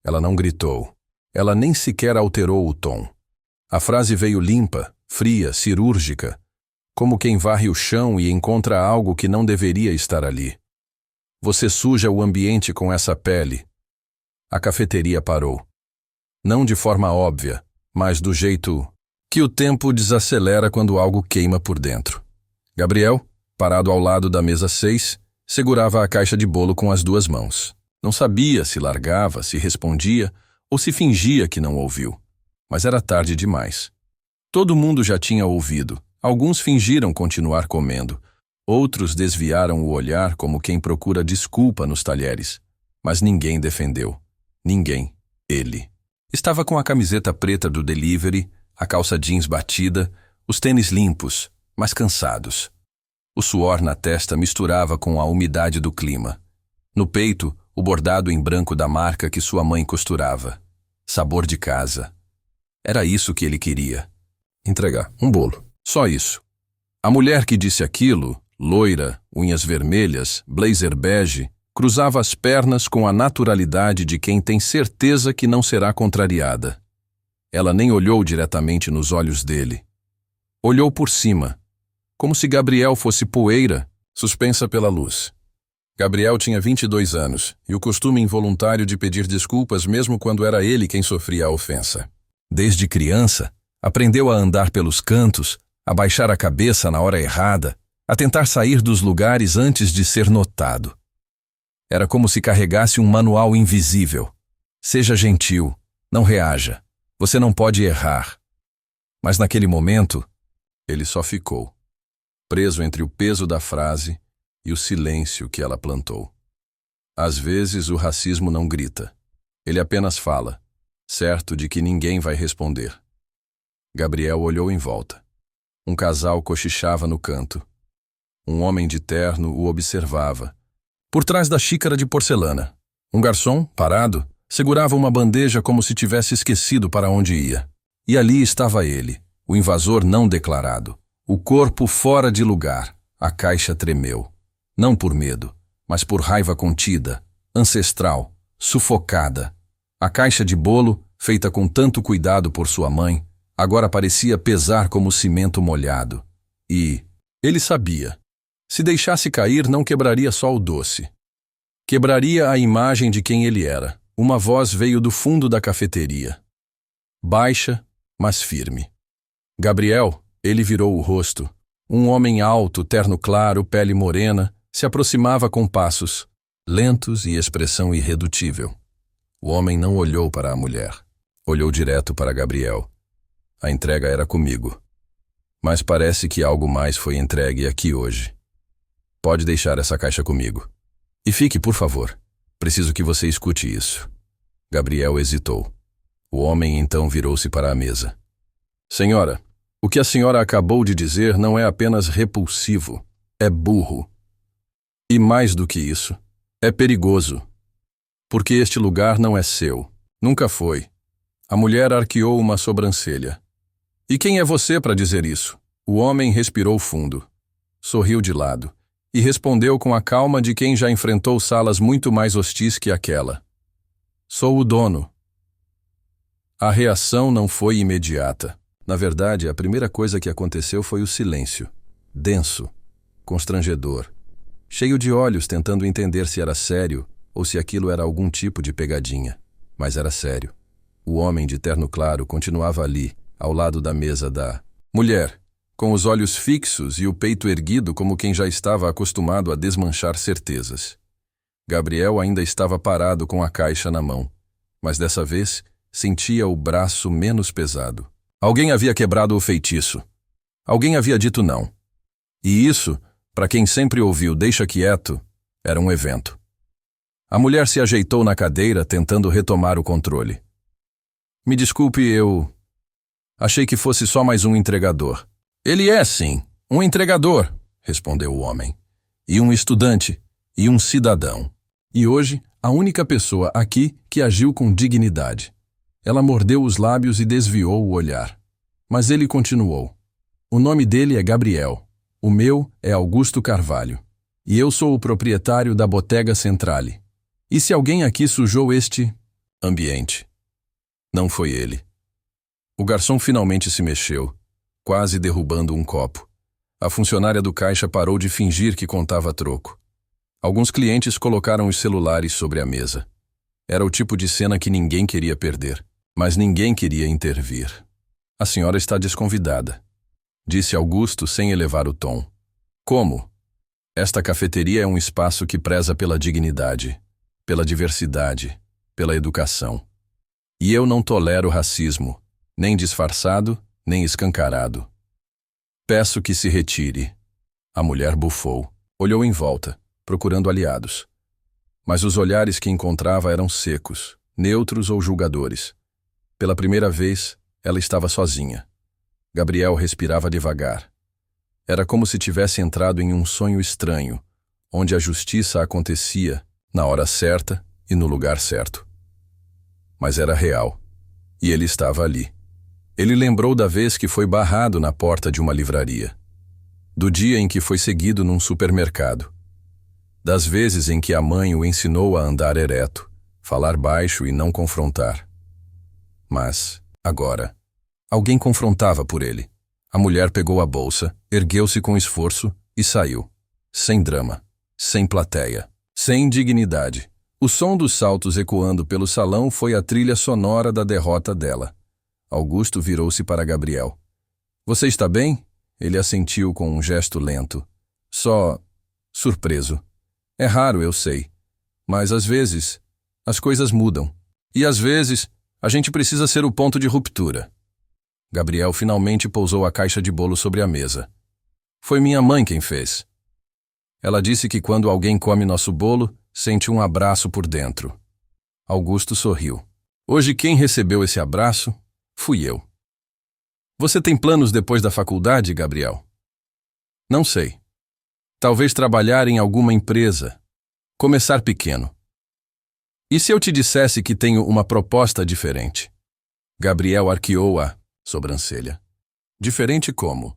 Ela não gritou. Ela nem sequer alterou o tom. A frase veio limpa, fria, cirúrgica, como quem varre o chão e encontra algo que não deveria estar ali. Você suja o ambiente com essa pele. A cafeteria parou. Não de forma óbvia, mas do jeito que o tempo desacelera quando algo queima por dentro. Gabriel, parado ao lado da mesa 6, segurava a caixa de bolo com as duas mãos. Não sabia se largava, se respondia ou se fingia que não ouviu. Mas era tarde demais. Todo mundo já tinha ouvido. Alguns fingiram continuar comendo. Outros desviaram o olhar como quem procura desculpa nos talheres. Mas ninguém defendeu. Ninguém. Ele. Estava com a camiseta preta do delivery, a calça jeans batida, os tênis limpos, mas cansados. O suor na testa misturava com a umidade do clima. No peito, o bordado em branco da marca que sua mãe costurava. Sabor de casa. Era isso que ele queria. Entregar um bolo. Só isso. A mulher que disse aquilo, loira, unhas vermelhas, blazer bege, cruzava as pernas com a naturalidade de quem tem certeza que não será contrariada. Ela nem olhou diretamente nos olhos dele. Olhou por cima, como se Gabriel fosse poeira, suspensa pela luz. Gabriel tinha 22 anos e o costume involuntário de pedir desculpas mesmo quando era ele quem sofria a ofensa. Desde criança, aprendeu a andar pelos cantos, a baixar a cabeça na hora errada, a tentar sair dos lugares antes de ser notado. Era como se carregasse um manual invisível. Seja gentil, não reaja, você não pode errar. Mas naquele momento, ele só ficou, preso entre o peso da frase e o silêncio que ela plantou. Às vezes o racismo não grita, ele apenas fala, certo de que ninguém vai responder. Gabriel olhou em volta. Um casal cochichava no canto. Um homem de terno o observava. Por trás da xícara de porcelana, um garçom, parado, segurava uma bandeja como se tivesse esquecido para onde ia. E ali estava ele, o invasor não declarado. O corpo fora de lugar. A caixa tremeu. Não por medo, mas por raiva contida, ancestral, sufocada. A caixa de bolo, feita com tanto cuidado por sua mãe, agora parecia pesar como cimento molhado. E ele sabia. Se deixasse cair, não quebraria só o doce. Quebraria a imagem de quem ele era. Uma voz veio do fundo da cafeteria. Baixa, mas firme. Gabriel, ele virou o rosto. Um homem alto, terno claro, pele morena, se aproximava com passos lentos e expressão irredutível. O homem não olhou para a mulher. Olhou direto para Gabriel. A entrega era comigo. Mas parece que algo mais foi entregue aqui hoje. Pode deixar essa caixa comigo. E fique, por favor. Preciso que você escute isso. Gabriel hesitou. O homem então virou-se para a mesa. Senhora, o que a senhora acabou de dizer não é apenas repulsivo. É burro. E mais do que isso, é perigoso. Porque este lugar não é seu. Nunca foi. A mulher arqueou uma sobrancelha. E quem é você para dizer isso? O homem respirou fundo. Sorriu de lado. E respondeu com a calma de quem já enfrentou salas muito mais hostis que aquela. Sou o dono. A reação não foi imediata. Na verdade, a primeira coisa que aconteceu foi o silêncio. Denso. Constrangedor. Cheio de olhos tentando entender se era sério ou se aquilo era algum tipo de pegadinha. Mas era sério. O homem de terno claro continuava ali, ao lado da mesa da mulher, com os olhos fixos e o peito erguido como quem já estava acostumado a desmanchar certezas. Gabriel ainda estava parado com a caixa na mão, mas dessa vez sentia o braço menos pesado. Alguém havia quebrado o feitiço. Alguém havia dito não. E isso, para quem sempre ouviu deixa quieto, era um evento. A mulher se ajeitou na cadeira tentando retomar o controle. Me desculpe, eu achei que fosse só mais um entregador. Ele é, sim, um entregador, respondeu o homem. E um estudante, e um cidadão. E hoje, a única pessoa aqui que agiu com dignidade. Ela mordeu os lábios e desviou o olhar. Mas ele continuou. O nome dele é Gabriel. O meu é Augusto Carvalho. E eu sou o proprietário da Bottega Centrale. E se alguém aqui sujou este Ambiente. Não foi ele. O garçom finalmente se mexeu, quase derrubando um copo. A funcionária do caixa parou de fingir que contava troco. Alguns clientes colocaram os celulares sobre a mesa. Era o tipo de cena que ninguém queria perder, mas ninguém queria intervir. A senhora está desconvidada, disse Augusto sem elevar o tom. Como? Esta cafeteria é um espaço que preza pela dignidade, pela diversidade, pela educação. E eu não tolero racismo, nem disfarçado, nem escancarado. Peço que se retire. A mulher bufou, olhou em volta, procurando aliados. Mas os olhares que encontrava eram secos, neutros ou julgadores. Pela primeira vez, ela estava sozinha. Gabriel respirava devagar. Era como se tivesse entrado em um sonho estranho, onde a justiça acontecia na hora certa e no lugar certo. Mas era real, e ele estava ali. Ele lembrou da vez que foi barrado na porta de uma livraria, do dia em que foi seguido num supermercado, das vezes em que a mãe o ensinou a andar ereto, falar baixo e não confrontar. Mas, agora, alguém confrontava por ele. A mulher pegou a bolsa, ergueu-se com esforço e saiu. Sem drama, sem plateia, sem dignidade. O som dos saltos ecoando pelo salão foi a trilha sonora da derrota dela. Augusto virou-se para Gabriel. Você está bem? Ele assentiu com um gesto lento. Só surpreso. É raro, eu sei. Mas às vezes, as coisas mudam. E às vezes, a gente precisa ser o ponto de ruptura. Gabriel finalmente pousou a caixa de bolo sobre a mesa. Foi minha mãe quem fez. Ela disse que quando alguém come nosso bolo, sente um abraço por dentro. Augusto sorriu. Hoje quem recebeu esse abraço fui eu. Você tem planos depois da faculdade, Gabriel? Não sei. Talvez trabalhar em alguma empresa. Começar pequeno. E se eu te dissesse que tenho uma proposta diferente? Gabriel arqueou a sobrancelha. Diferente como?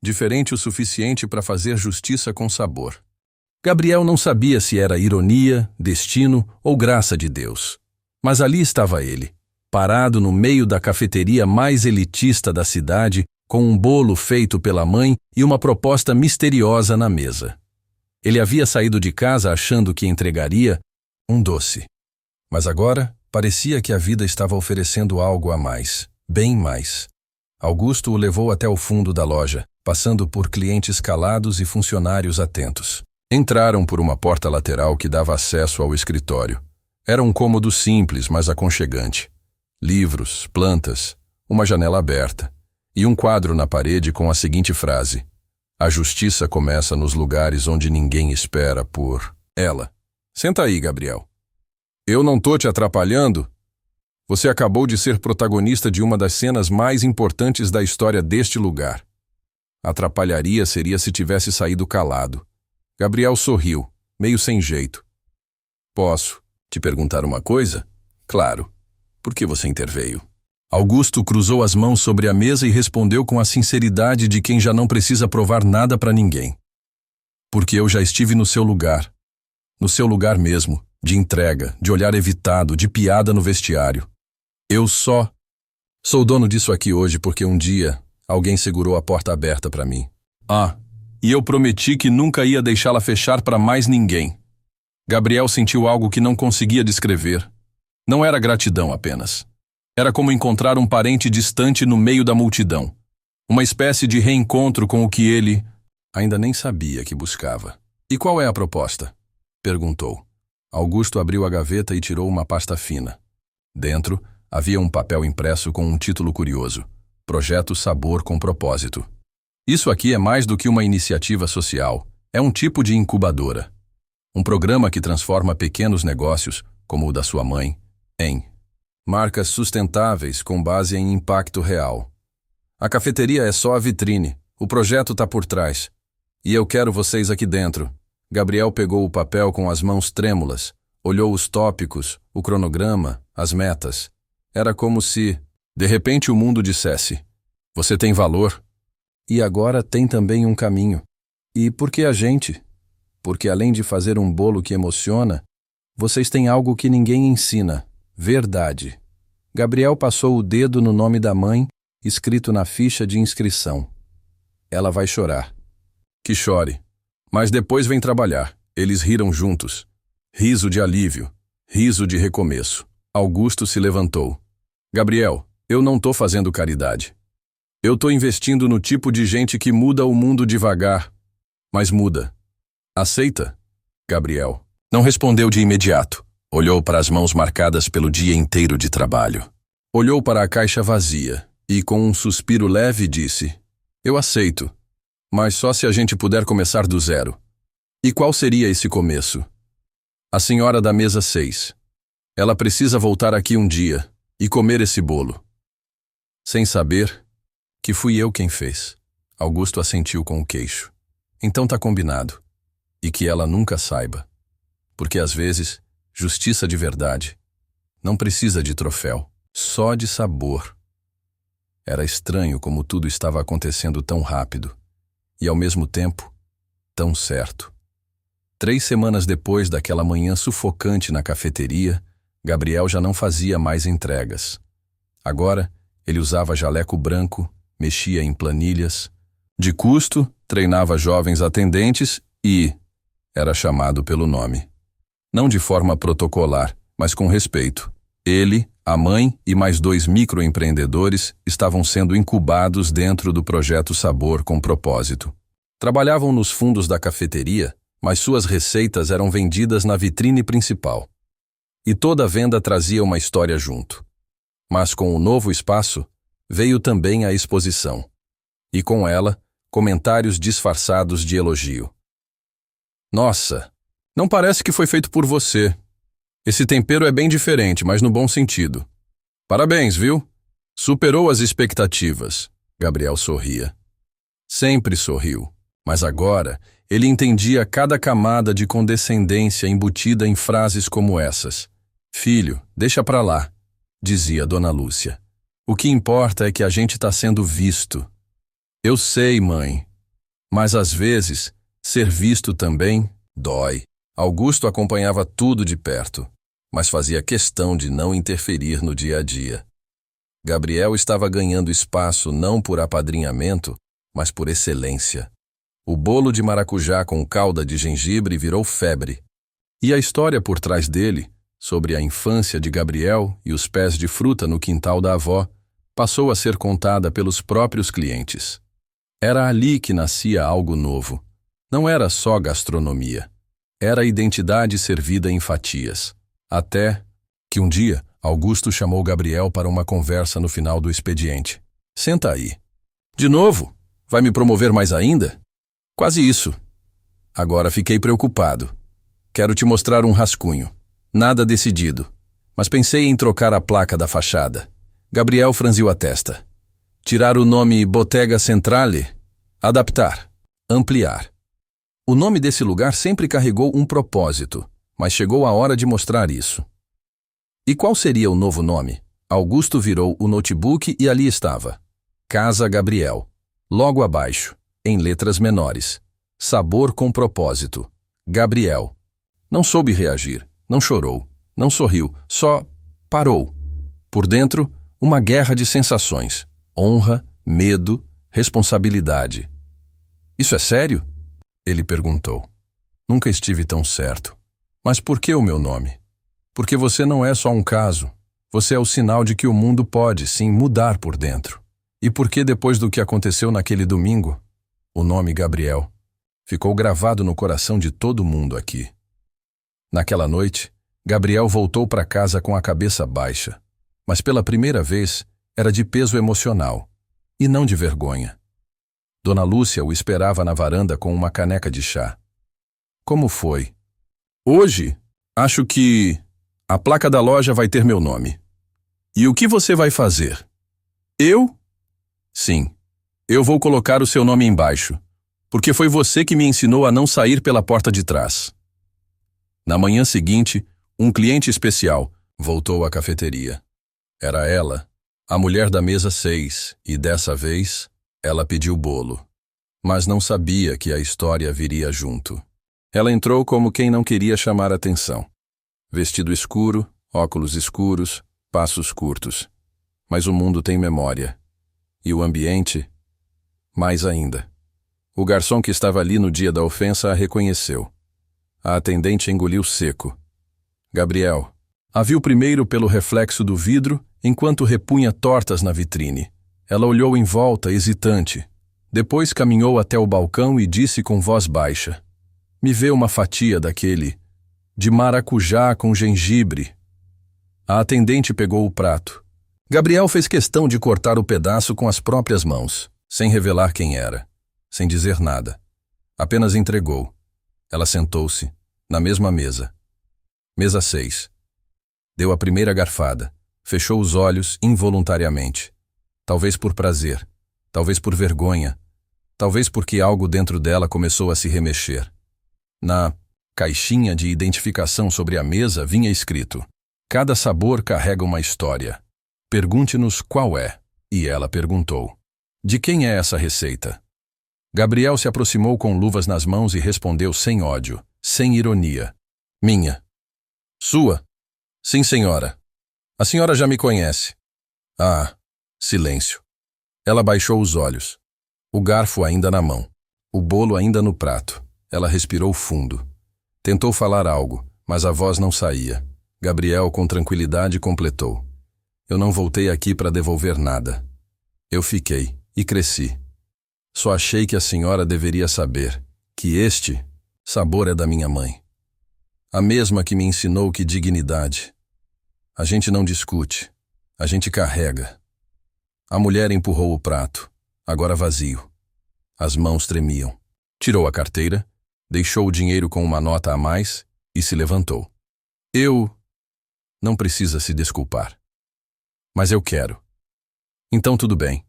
Diferente o suficiente para fazer justiça com sabor. Gabriel não sabia se era ironia, destino ou graça de Deus. Mas ali estava ele, parado no meio da cafeteria mais elitista da cidade, com um bolo feito pela mãe e uma proposta misteriosa na mesa. Ele havia saído de casa achando que entregaria um doce. Mas agora parecia que a vida estava oferecendo algo a mais. Bem mais. Augusto o levou até o fundo da loja, passando por clientes calados e funcionários atentos. Entraram por uma porta lateral que dava acesso ao escritório. Era um cômodo simples, mas aconchegante. Livros, plantas, uma janela aberta e um quadro na parede com a seguinte frase: a justiça começa nos lugares onde ninguém espera por ela. Senta aí, Gabriel. Eu não tô te atrapalhando? Você acabou de ser protagonista de uma das cenas mais importantes da história deste lugar. Atrapalharia seria se tivesse saído calado. Gabriel sorriu, meio sem jeito. Posso te perguntar uma coisa? Claro. Por que você interveio? Augusto cruzou as mãos sobre a mesa e respondeu com a sinceridade de quem já não precisa provar nada para ninguém. Porque eu já estive no seu lugar. No seu lugar mesmo, de entrega, de olhar evitado, de piada no vestiário. Eu só sou dono disso aqui hoje porque um dia alguém segurou a porta aberta para mim. E eu prometi que nunca ia deixá-la fechar para mais ninguém. Gabriel sentiu algo que não conseguia descrever. Não era gratidão apenas. Era como encontrar um parente distante no meio da multidão. Uma espécie de reencontro com o que ele ainda nem sabia que buscava. E qual é a proposta? Perguntou. Augusto abriu a gaveta e tirou uma pasta fina. Dentro, havia um papel impresso com um título curioso: Projeto Sabor com Propósito. Isso aqui é mais do que uma iniciativa social. É um tipo de incubadora. Um programa que transforma pequenos negócios, como o da sua mãe, em marcas sustentáveis com base em impacto real. A cafeteria é só a vitrine. O projeto está por trás. E eu quero vocês aqui dentro. Gabriel pegou o papel com as mãos trêmulas, olhou os tópicos, o cronograma, as metas. Era como se, de repente, o mundo dissesse: você tem valor. E agora tem também um caminho. E por que a gente? Porque além de fazer um bolo que emociona, vocês têm algo que ninguém ensina: Verdade. Gabriel passou o dedo no nome da mãe, escrito na ficha de inscrição. Ela vai chorar. Que chore. Mas depois vem trabalhar. Eles riram juntos. Riso de alívio. Riso de recomeço. Augusto se levantou. Gabriel, eu não tô fazendo caridade. Eu tô investindo no tipo de gente que muda o mundo devagar, mas muda. Aceita? Gabriel não respondeu de imediato. Olhou para as mãos marcadas pelo dia inteiro de trabalho. Olhou para a caixa vazia e, com um suspiro leve, disse: Eu aceito, mas só se a gente puder começar do zero. E qual seria esse começo? A senhora da mesa 6. Ela precisa voltar aqui um dia e comer esse bolo. Sem saber que fui eu quem fez. Augusto assentiu com o queixo. Então tá combinado. E que ela nunca saiba. Porque às vezes, justiça de verdade não precisa de troféu, só de sabor. Era estranho como tudo estava acontecendo tão rápido e, ao mesmo tempo, tão certo. 3 semanas depois daquela manhã sufocante na cafeteria, Gabriel já não fazia mais entregas. Agora, ele usava jaleco branco, mexia em planilhas. De custo, treinava jovens atendentes e era chamado pelo nome. Não de forma protocolar, mas com respeito. Ele, a mãe e mais 2 microempreendedores estavam sendo incubados dentro do projeto Sabor com Propósito. Trabalhavam nos fundos da cafeteria, mas suas receitas eram vendidas na vitrine principal. E toda venda trazia uma história junto. Mas com o novo espaço, veio também a exposição. E com ela, comentários disfarçados de elogio. Nossa, não parece que foi feito por você. Esse tempero é bem diferente, mas no bom sentido. Parabéns, viu? Superou as expectativas. Gabriel sorria. Sempre sorriu, mas agora ele entendia cada camada de condescendência embutida em frases como essas. Filho, deixa pra lá, dizia Dona Lúcia. O que importa é que a gente tá sendo visto. Eu sei, mãe, mas às vezes ser visto também dói. Augusto acompanhava tudo de perto, mas fazia questão de não interferir no dia a dia. Gabriel estava ganhando espaço não por apadrinhamento, mas por excelência. O bolo de maracujá com calda de gengibre virou febre. E a história por trás dele, sobre a infância de Gabriel e os pés de fruta no quintal da avó, passou a ser contada pelos próprios clientes. Era ali que nascia algo novo. Não era só gastronomia. Era a identidade servida em fatias. Até que um dia, Augusto chamou Gabriel para uma conversa no final do expediente. Senta aí. De novo? Vai me promover mais ainda? Quase isso. Agora fiquei preocupado. Quero te mostrar um rascunho. Nada decidido. Mas pensei em trocar a placa da fachada. Gabriel franziu a testa. Tirar o nome Bottega Centrale? Adaptar. Ampliar. O nome desse lugar sempre carregou um propósito, mas chegou a hora de mostrar isso. E qual seria o novo nome? Augusto virou o notebook e ali estava. Casa Gabriel. Logo abaixo, em letras menores. Sabor com Propósito. Gabriel. Não soube reagir, não chorou, não sorriu, só parou. Por dentro, uma guerra de sensações. Honra, medo, responsabilidade. Isso é sério? Ele perguntou. Nunca estive tão certo. Mas por que o meu nome? Porque você não é só um caso. Você é o sinal de que o mundo pode, sim, mudar por dentro. E por que depois do que aconteceu naquele domingo, o nome Gabriel ficou gravado no coração de todo mundo aqui. Naquela noite, Gabriel voltou para casa com a cabeça baixa, mas pela primeira vez era de peso emocional, e não de vergonha. Dona Lúcia o esperava na varanda com uma caneca de chá. Como foi? Hoje, acho que a placa da loja vai ter meu nome. E o que você vai fazer? Eu? Sim, eu vou colocar o seu nome embaixo, porque foi você que me ensinou a não sair pela porta de trás. Na manhã seguinte, um cliente especial voltou à cafeteria. Era ela, a mulher da mesa 6, e dessa vez, ela pediu bolo. Mas não sabia que a história viria junto. Ela entrou como quem não queria chamar atenção. Vestido escuro, Óculos escuros, passos curtos. Mas o mundo tem memória. E o ambiente, mais ainda. O garçom que estava ali no dia da ofensa a reconheceu. A atendente engoliu seco. Gabriel. A viu primeiro pelo reflexo do vidro, enquanto repunha tortas na vitrine. Ela olhou em volta, hesitante. Depois caminhou até o balcão e disse com voz baixa: "Me vê uma fatia daquele, de maracujá com gengibre." A atendente pegou o prato. Gabriel fez questão de cortar o pedaço com as próprias mãos, sem revelar quem era, sem dizer nada. Apenas entregou. Ela sentou-se, na mesma mesa. Mesa 6. Deu a primeira garfada. Fechou os olhos involuntariamente. Talvez por prazer, talvez por vergonha, talvez porque algo dentro dela começou a se remexer. Na caixinha de identificação sobre a mesa vinha escrito: "Cada sabor carrega uma história. Pergunte-nos qual é." E ela perguntou: "De quem é essa receita?" Gabriel se aproximou com luvas nas mãos e respondeu sem ódio, sem ironia: "Minha." "Sua?" "Sim, senhora. A senhora já me conhece." Ah, silêncio. Ela baixou os olhos. O garfo ainda na mão. O bolo ainda no prato. Ela respirou fundo. Tentou falar algo, mas a voz não saía. Gabriel, com tranquilidade, completou: "Eu não voltei aqui para devolver nada. Eu fiquei e cresci. Só achei que a senhora deveria saber que este sabor é da minha mãe. A mesma que me ensinou que dignidade. A gente não discute, a gente carrega." A mulher empurrou o prato, agora vazio. As mãos tremiam. Tirou a carteira, deixou o dinheiro com uma nota a mais e se levantou. "Eu..." "Não precisa se desculpar." "Mas eu quero." "Então tudo bem."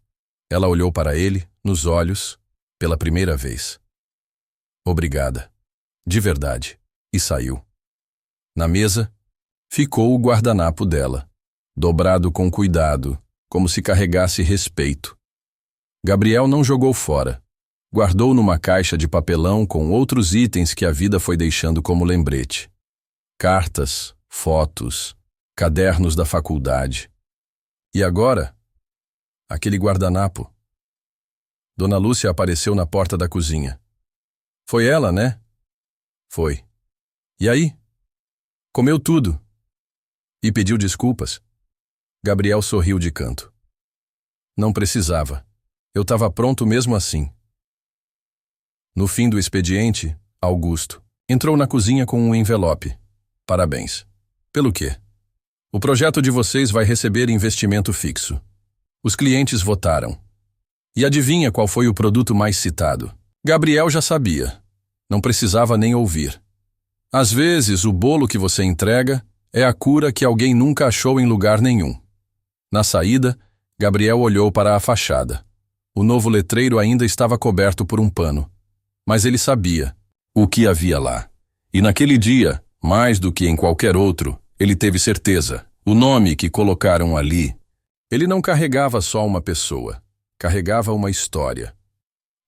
Ela olhou para ele, nos olhos, pela primeira vez. "Obrigada. De verdade." E saiu. Na mesa, ficou o guardanapo dela, dobrado com cuidado, como se carregasse respeito. Gabriel não jogou fora. Guardou numa caixa de papelão com outros itens que a vida foi deixando como lembrete. Cartas, fotos, cadernos da faculdade. E agora, aquele guardanapo. Dona Lúcia apareceu na porta da cozinha. "Foi ela, né?" "Foi." "E aí?" "Comeu tudo." "E pediu desculpas?" Gabriel sorriu de canto. "Não precisava. Eu estava pronto mesmo assim." No fim do expediente, Augusto entrou na cozinha com um envelope. "Parabéns." "Pelo quê?" "O projeto de vocês vai receber investimento fixo. Os clientes votaram. E adivinha qual foi o produto mais citado?" Gabriel já sabia. Não precisava nem ouvir. "Às vezes, o bolo que você entrega é a cura que alguém nunca achou em lugar nenhum." Na saída, Gabriel olhou para a fachada. O novo letreiro ainda estava coberto por um pano. Mas ele sabia o que havia lá. E naquele dia, mais do que em qualquer outro, ele teve certeza. O nome que colocaram ali, ele não carregava só uma pessoa, carregava uma história.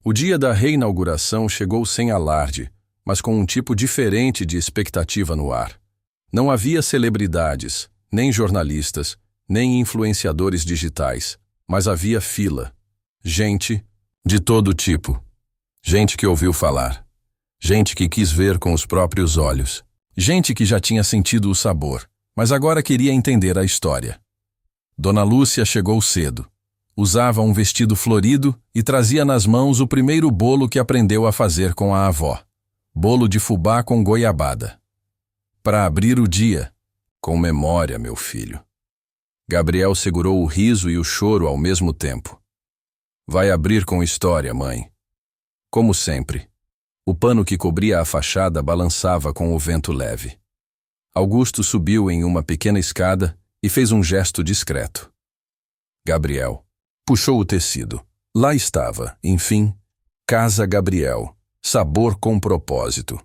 O dia da reinauguração chegou sem alarde, mas com um tipo diferente de expectativa no ar. Não havia celebridades, nem jornalistas, nem influenciadores digitais, mas havia fila. Gente de todo tipo. Gente que ouviu falar. Gente que quis ver com os próprios olhos. Gente que já tinha sentido o sabor, mas agora queria entender a história. Dona Lúcia chegou cedo. Usava um vestido florido e trazia nas mãos o primeiro bolo que aprendeu a fazer com a avó. Bolo de fubá com goiabada. "Para abrir o dia. Com memória, meu filho." Gabriel segurou o riso e o choro ao mesmo tempo. "Vai abrir com história, mãe." Como sempre. O pano que cobria a fachada balançava com o vento leve. Augusto subiu em uma pequena escada e fez um gesto discreto. Gabriel puxou o tecido. Lá estava, enfim, Casa Gabriel, sabor com propósito.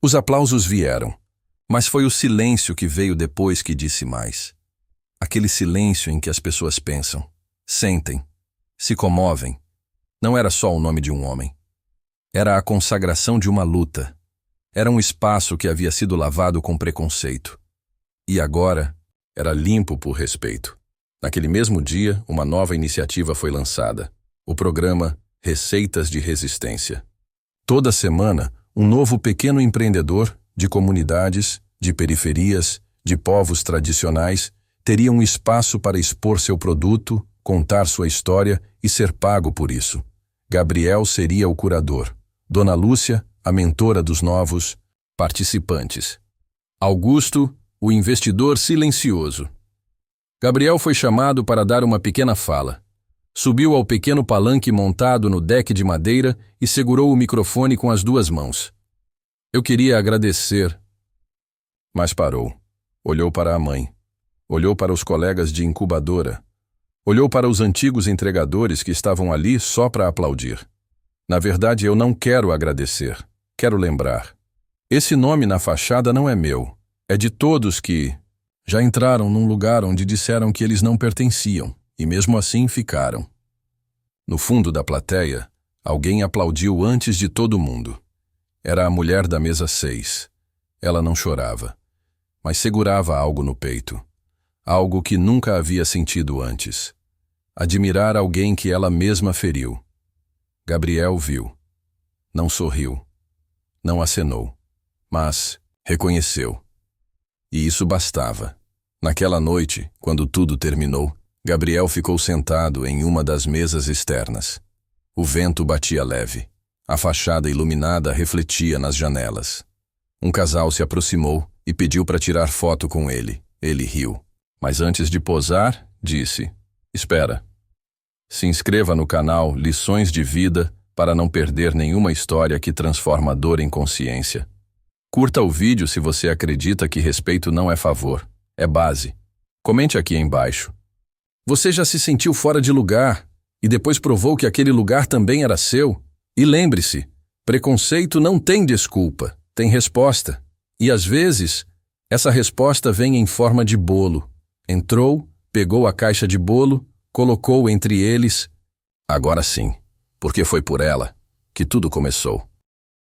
Os aplausos vieram, mas foi o silêncio que veio depois que disse mais. Aquele silêncio em que as pessoas pensam, sentem, se comovem. Não era só o nome de um homem. Era a consagração de uma luta. Era um espaço que havia sido lavado com preconceito. E agora, Era limpo por respeito. Naquele mesmo dia, uma nova iniciativa foi lançada. O programa Receitas de Resistência. Toda semana, um novo pequeno empreendedor de comunidades, de periferias, de povos tradicionais, teria um espaço para expor seu produto, contar sua história e ser pago por isso. Gabriel seria o curador. Dona Lúcia, a mentora dos novos participantes. Augusto, o investidor silencioso. Gabriel foi chamado para dar uma pequena fala. Subiu ao pequeno palanque montado no deck de madeira e segurou o microfone com as duas mãos. Eu queria agradecer, mas parou. Olhou para a mãe. Olhou para os colegas de incubadora. Olhou para os antigos entregadores que estavam ali só para aplaudir. Na verdade, eu não quero agradecer. Quero lembrar. Esse nome na fachada não é meu. É de todos que já entraram num lugar onde disseram que eles não pertenciam, e mesmo assim ficaram. No fundo da plateia, alguém aplaudiu antes de todo mundo. Era a mulher da mesa 6. Ela não chorava, mas segurava algo no peito. Algo que nunca havia sentido antes. Admirar alguém que ela mesma feriu. Gabriel viu. Não sorriu. Não acenou. Mas reconheceu. E isso bastava. Naquela noite, quando tudo terminou, Gabriel ficou sentado em uma das mesas externas. O vento batia leve. A fachada iluminada refletia nas janelas. Um casal se aproximou e pediu para tirar foto com ele. Ele riu. Mas antes de posar, disse: Espera. Se inscreva no canal Lições de Vida para não perder nenhuma história que transforma a dor em consciência. Curta o vídeo se você acredita que respeito não é favor, é base. Comente aqui embaixo. Você já se sentiu fora de lugar e depois provou que aquele lugar também era seu? E lembre-se, preconceito não tem desculpa, tem resposta. E às vezes, essa resposta vem em forma de bolo. Entrou, pegou a caixa de bolo, colocou entre eles. Agora sim, porque foi por ela que tudo começou.